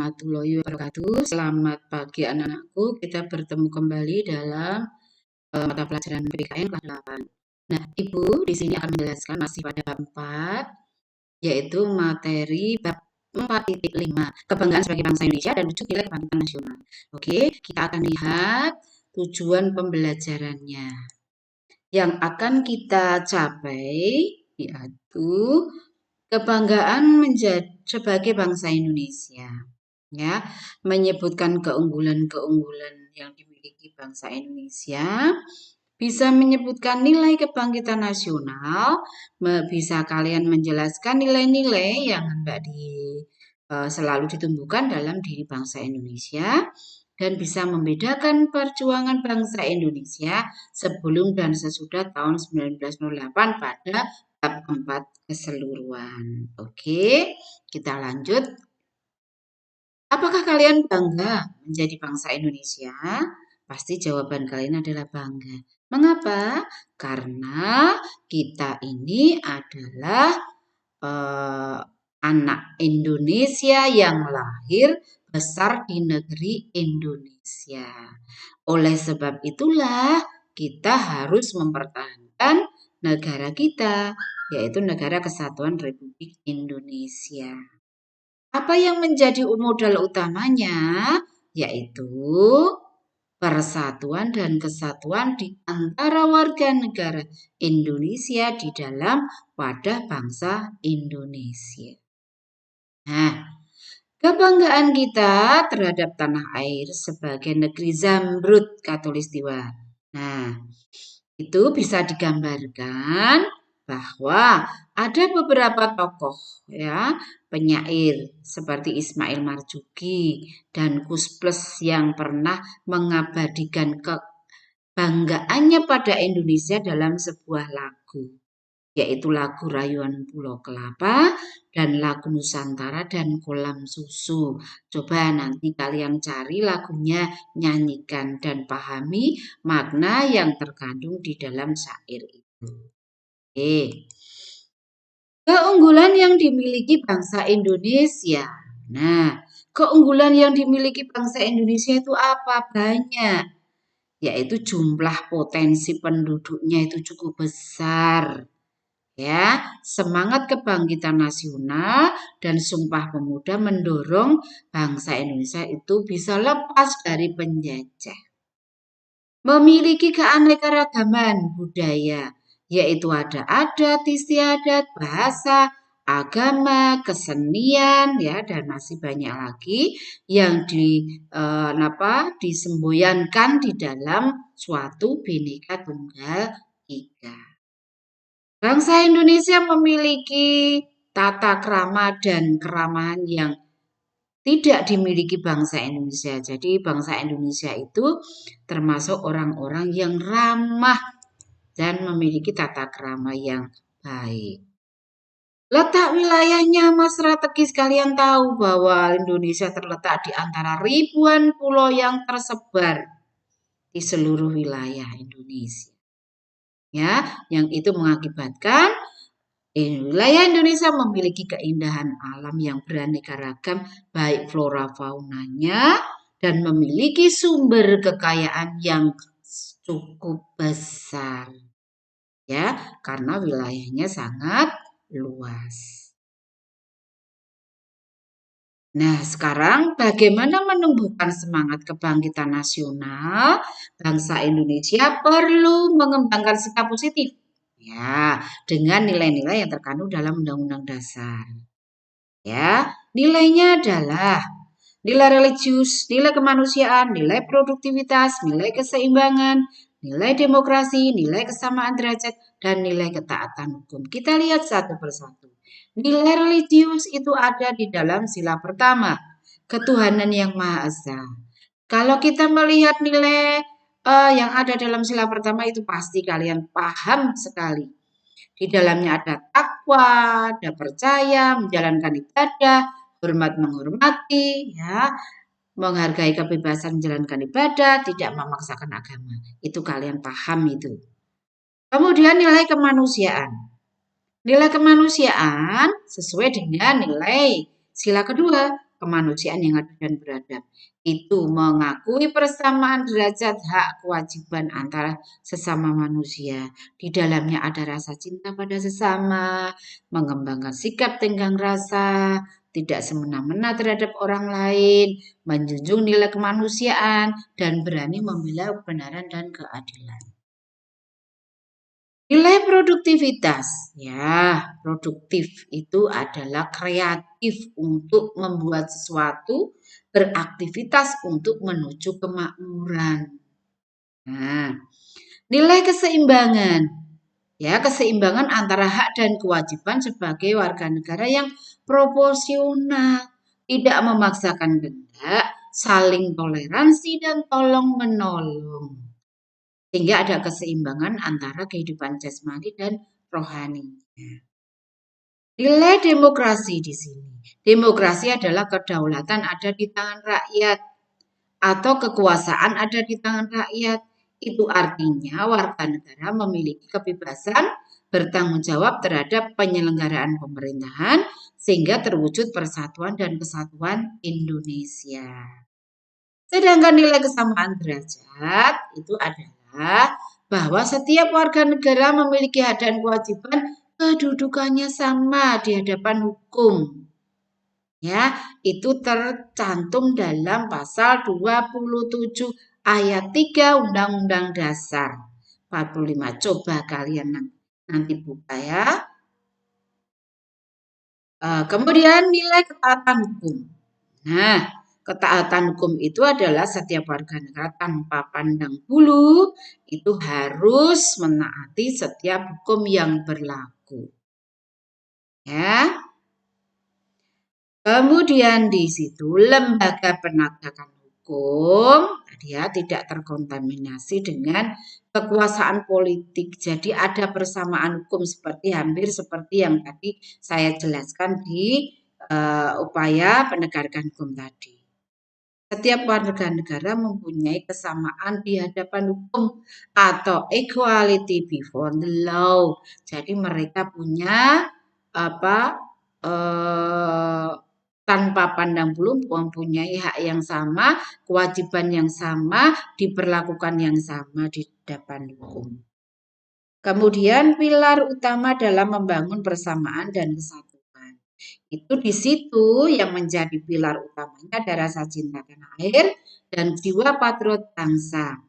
warahmatullahi wabarakatuh. Selamat pagi anak-anakku. Kita bertemu kembali dalam mata pelajaran PPKN kelas 8. Nah, Ibu di sini akan menjelaskan masih pada bab 4, yaitu materi bab 4.5, kebanggaan sebagai bangsa Indonesia dan wujud nilai kebangkitan nasional. Oke, kita akan lihat tujuan pembelajarannya. Yang akan kita capai yaitu kebanggaan sebagai bangsa Indonesia, ya, menyebutkan keunggulan-keunggulan yang dimiliki bangsa Indonesia, bisa menyebutkan nilai kebangkitan nasional, bisa kalian menjelaskan nilai-nilai yang hendak selalu ditumbuhkan dalam diri bangsa Indonesia, dan bisa membedakan perjuangan bangsa Indonesia sebelum dan sesudah tahun 1908 pada bab 4 keseluruhan. Oke, kita lanjut. Apakah kalian bangga menjadi bangsa Indonesia? Pasti jawaban kalian adalah bangga. Mengapa? Karena kita ini adalah anak Indonesia yang lahir besar di negeri Indonesia. Oleh sebab itulah kita harus mempertahankan negara kita, yaitu Negara Kesatuan Republik Indonesia. Apa yang menjadi modal utamanya? Yaitu persatuan dan kesatuan di antara warga negara Indonesia di dalam wadah bangsa Indonesia. Nah, kebanggaan kita terhadap tanah air sebagai negeri Zamrud Khatulistiwa. Nah, itu bisa digambarkan bahwa ada beberapa tokoh, ya, penyair seperti Ismail Marzuki dan Kus Plus yang pernah mengabadikan kebanggaannya pada Indonesia dalam sebuah lagu, yaitu lagu Rayuan Pulau Kelapa dan lagu Nusantara dan Kolam Susu. Coba nanti kalian cari lagunya, nyanyikan dan pahami makna yang terkandung di dalam syair itu. Oke. Keunggulan yang dimiliki bangsa Indonesia. Nah, keunggulan yang dimiliki bangsa Indonesia itu apa? Banyak. Yaitu jumlah potensi penduduknya itu cukup besar. Ya, semangat kebangkitan nasional dan Sumpah Pemuda mendorong bangsa Indonesia itu bisa lepas dari penjajah. Memiliki keanekaragaman budaya, yaitu ada adat, istiadat, bahasa, agama, kesenian, ya, dan masih banyak lagi yang disemboyankan di dalam suatu Bhinneka Tunggal Ika. Bangsa Indonesia memiliki tata krama dan keramahan yang tidak dimiliki bangsa Indonesia. Jadi bangsa Indonesia itu termasuk orang-orang yang ramah dan memiliki tata krama yang baik. Letak wilayahnya amat strategis. Kalian tahu bahwa Indonesia terletak di antara ribuan pulau yang tersebar di seluruh wilayah Indonesia. Ya, yang itu mengakibatkan wilayah Indonesia memiliki keindahan alam yang beraneka ragam, baik flora faunanya, dan memiliki sumber kekayaan yang cukup besar. Ya, karena wilayahnya sangat luas. Nah, sekarang bagaimana menumbuhkan semangat kebangkitan nasional? Bangsa Indonesia perlu mengembangkan sikap positif, ya, dengan nilai-nilai yang terkandung dalam Undang-Undang Dasar. Ya, nilainya adalah nilai religius, nilai kemanusiaan, nilai produktivitas, nilai keseimbangan, nilai demokrasi, nilai kesamaan derajat, dan nilai ketaatan hukum. Kita lihat satu persatu. Nilai religius itu ada di dalam sila pertama, ketuhanan yang Maha Esa. Kalau kita melihat nilai yang ada dalam sila pertama itu pasti kalian paham sekali. Di dalamnya ada takwa, ada percaya, menjalankan ibadah, hormat menghormati, ya, menghargai kebebasan menjalankan ibadah, tidak memaksakan agama. Itu kalian paham itu. Kemudian nilai kemanusiaan. Nilai kemanusiaan sesuai dengan nilai sila kedua, kemanusiaan yang adil dan beradab. Itu mengakui persamaan derajat hak kewajiban antara sesama manusia. Di dalamnya ada rasa cinta pada sesama, mengembangkan sikap tenggang rasa, tidak semena-mena terhadap orang lain, menjunjung nilai kemanusiaan, dan berani membela kebenaran dan keadilan. Nilai produktivitas, ya, produktif itu adalah kreatif untuk membuat sesuatu, beraktivitas untuk menuju kemakmuran. Nah, nilai keseimbangan, ya, keseimbangan antara hak dan kewajiban sebagai warga negara yang proporsional, tidak memaksakan kehendak, saling toleransi dan tolong menolong. Sehingga ada keseimbangan antara kehidupan jasmani dan rohani. Nilai demokrasi di sini. Demokrasi adalah kedaulatan ada di tangan rakyat atau kekuasaan ada di tangan rakyat. Itu artinya warga negara memiliki kebebasan bertanggung jawab terhadap penyelenggaraan pemerintahan sehingga terwujud persatuan dan kesatuan Indonesia. Sedangkan nilai kesamaan derajat itu adalah bahwa setiap warga negara memiliki hak dan kewajiban kedudukannya sama di hadapan hukum. Ya, itu tercantum dalam pasal 27 ayat 3 Undang-Undang Dasar 45. Coba kalian nanti buka ya. Kemudian nilai ketaatan hukum. Nah, ketaatan hukum itu adalah setiap warga negara tanpa pandang bulu itu harus menaati setiap hukum yang berlaku. Ya. Kemudian di situ lembaga penegakan hukum dia tidak terkontaminasi dengan kekuasaan politik. Jadi ada persamaan hukum hampir seperti yang tadi saya jelaskan di upaya penegakan hukum tadi. Setiap warga negara mempunyai kesamaan di hadapan hukum atau equality before the law. Jadi mereka punya tanpa pandang bulu mempunyai hak yang sama, kewajiban yang sama, diperlakukan yang sama di hadapan hukum. Kemudian pilar utama dalam membangun persamaan dan kesatuan. Itu di situ yang menjadi pilar utamanya ada rasa cinta tanah air dan jiwa patriot bangsa.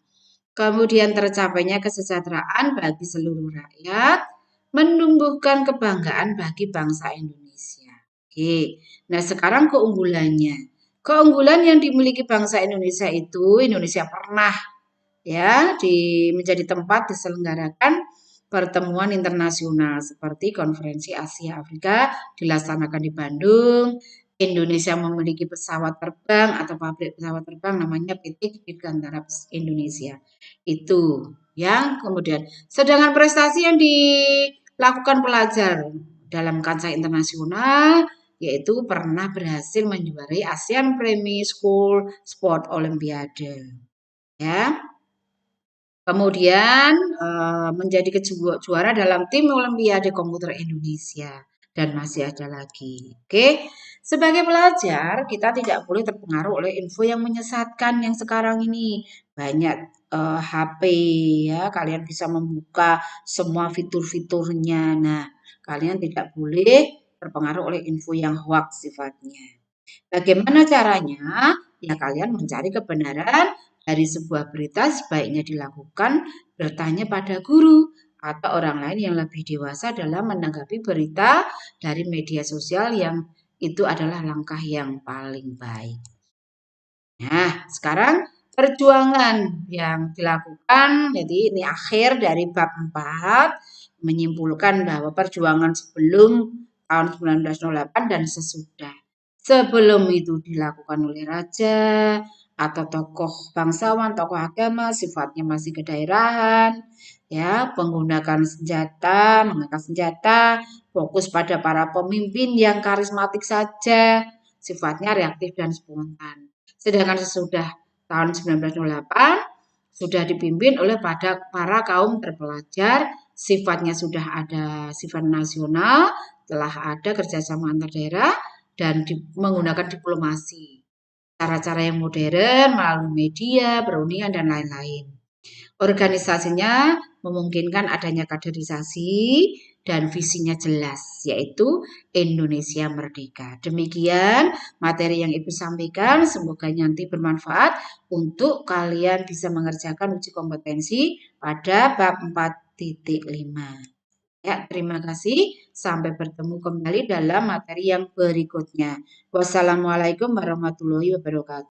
Kemudian tercapainya kesejahteraan bagi seluruh rakyat, menumbuhkan kebanggaan bagi bangsa Indonesia. Oke, nah sekarang keunggulannya. Keunggulan yang dimiliki bangsa Indonesia itu Indonesia pernah ya menjadi tempat diselenggarakan pertemuan internasional seperti Konferensi Asia Afrika dilaksanakan di Bandung. Indonesia memiliki pesawat terbang atau pabrik pesawat terbang namanya PT Dirgantara Indonesia. Itu yang kemudian sedangkan prestasi yang dilakukan pelajar dalam kancah internasional yaitu pernah berhasil menjuarai Asian Premier School Sport Olympiade. Ya. Kemudian menjadi juara dalam tim Olimpiade Komputer Indonesia dan masih ada lagi. Oke, sebagai pelajar kita tidak boleh terpengaruh oleh info yang menyesatkan yang sekarang ini banyak HP ya, kalian bisa membuka semua fitur-fiturnya. Nah, kalian tidak boleh terpengaruh oleh info yang hoax sifatnya. Bagaimana caranya? Ya kalian mencari kebenaran dari sebuah berita sebaiknya dilakukan bertanya pada guru atau orang lain yang lebih dewasa dalam menanggapi berita dari media sosial yang itu adalah langkah yang paling baik. Nah, sekarang perjuangan yang dilakukan, jadi ini akhir dari bab 4 menyimpulkan bahwa perjuangan sebelum tahun 1908 dan sesudah. Sebelum itu dilakukan oleh raja atau tokoh bangsawan, tokoh agama, sifatnya masih kedaerahan, ya, menggunakan senjata, mengangkat senjata, fokus pada para pemimpin yang karismatik saja, sifatnya reaktif dan spontan. Sedangkan sesudah tahun 1908 sudah dipimpin oleh para kaum terpelajar, sifatnya sudah ada sifat nasional, telah ada kerjasama antar daerah, dan menggunakan diplomasi. Cara-cara yang modern melalui media, perundingan, dan lain-lain. Organisasinya memungkinkan adanya kaderisasi dan visinya jelas, yaitu Indonesia Merdeka. Demikian materi yang Ibu sampaikan, semoga nanti bermanfaat untuk kalian bisa mengerjakan uji kompetensi pada bab 4.5. Ya, terima kasih. Sampai bertemu kembali dalam materi yang berikutnya. Wassalamualaikum warahmatullahi wabarakatuh.